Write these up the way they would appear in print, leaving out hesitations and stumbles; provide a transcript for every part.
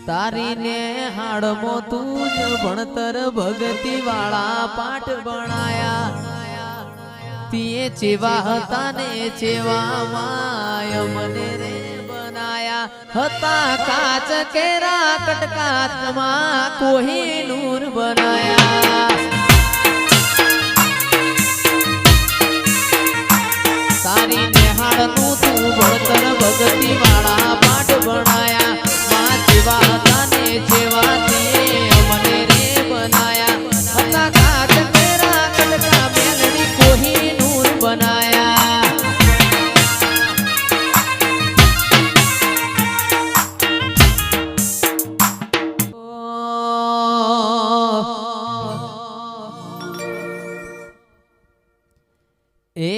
તારી ને હાડમો તું જ ભણતર ભગતી વાળા પાઠ ભણાયા તીએ ચેવા હતા ને ચેવા માય મને રે બનાયા હતા કાચ કેરા કટકાચમાં કોહિનૂર બનાયા તારી ને હાડનું તું ભણતર ભગતી વાળા પાઠ ભણાયા જેવા હતા ને જેવા તે મને રે બનાયા હતા કાચ કેરા કટકા મેલડી કોહિનૂર બનાયા એ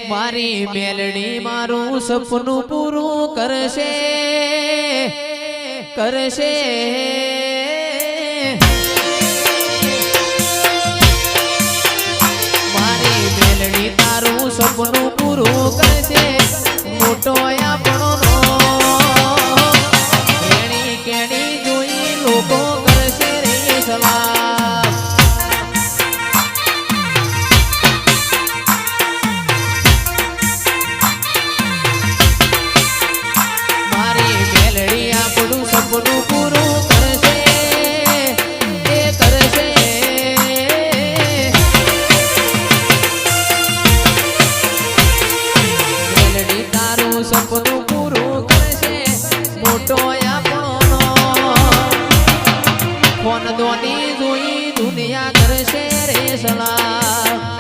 મારી મેલડી મારું સપનું પૂરું કરશે કરશે મારી મેલડી તારું સપનું પૂરું કરશે મોટો આપણો કેણી કેણી જોઈ લોકો કરશે રે સલામ મારી મેલડી આપણું સપનું પૂરું કરશે એ કરશે મેલડી તારું સપનું પૂરું કરશે મોટો આપણો ફોન દોની જોઈ દુનિયા કરશે રે સલામ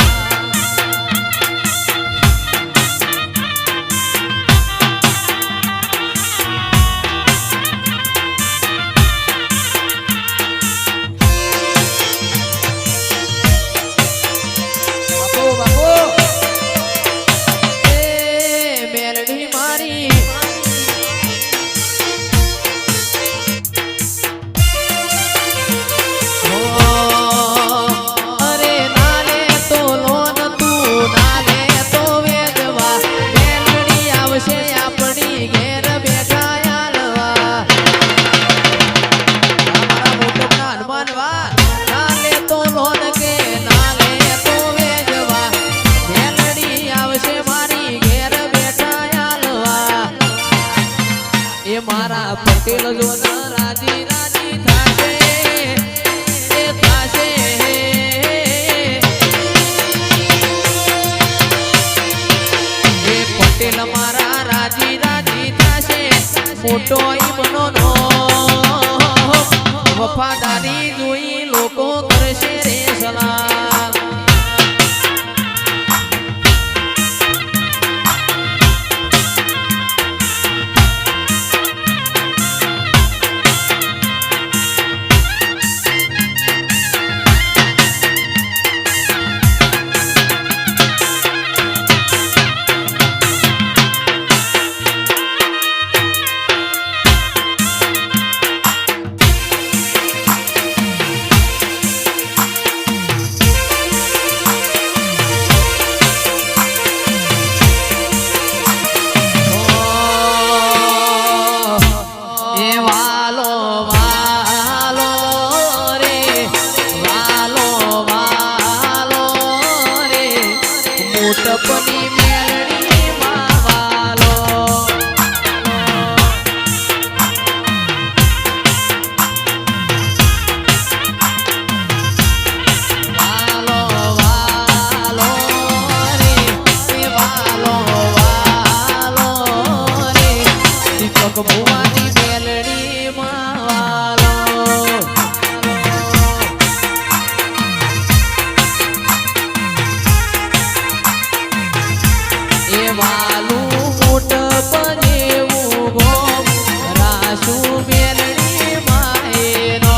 મારા પટેલ જો રાજી રાજી થાશે એ થાશે એ પટેલ મારા રાજી રાજી થાશે મોટો બનો નો વફાદારી જોઈ લોકો કરશે રે સલામ મોટપની મેલડી માવાલો વાલો વાલો રે વાલો વાલો રે દીપક ભુવાની મેલડી માવાલો વાલું મોટ પનેવું ગોમ રાસુ મેલડી માએનો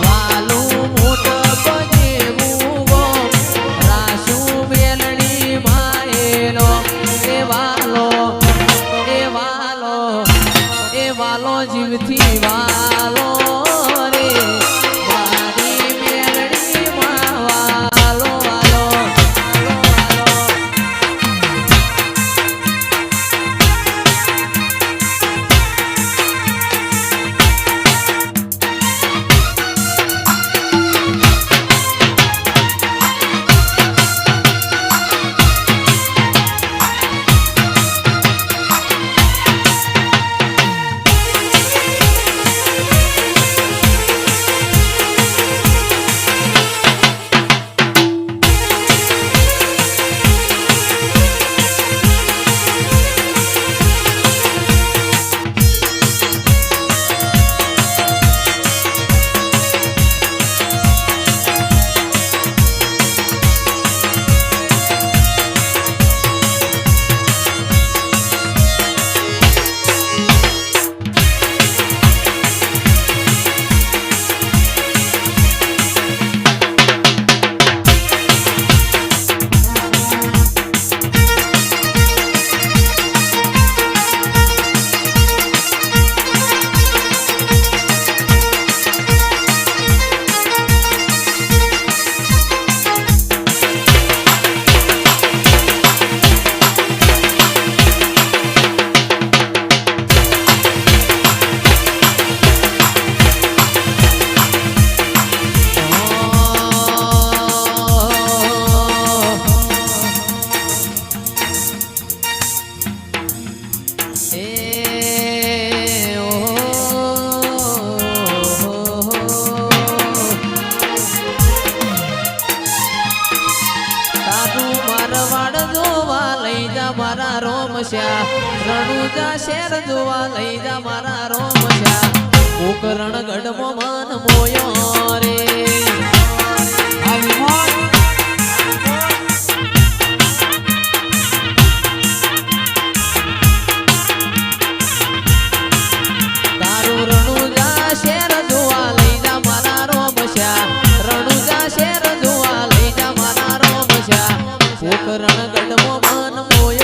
વાલું મોટ પનેવું ગોમ રાસુ મેલડી માએનો એ વાલો જીવથી વાલો રે મારી મેલડી માં વાલો વાલો રણુજા શેર જોવા લઈ જા મારા રોમશા કોકરણ ગઢમાં મન મોયો રે તારું રણુજા શેર જોવા લઈ જા મારા રોમશા રણુજા શેર જોવા લઈ જા મારા રોમશા કોકરણ ગઢમાં મન મોયો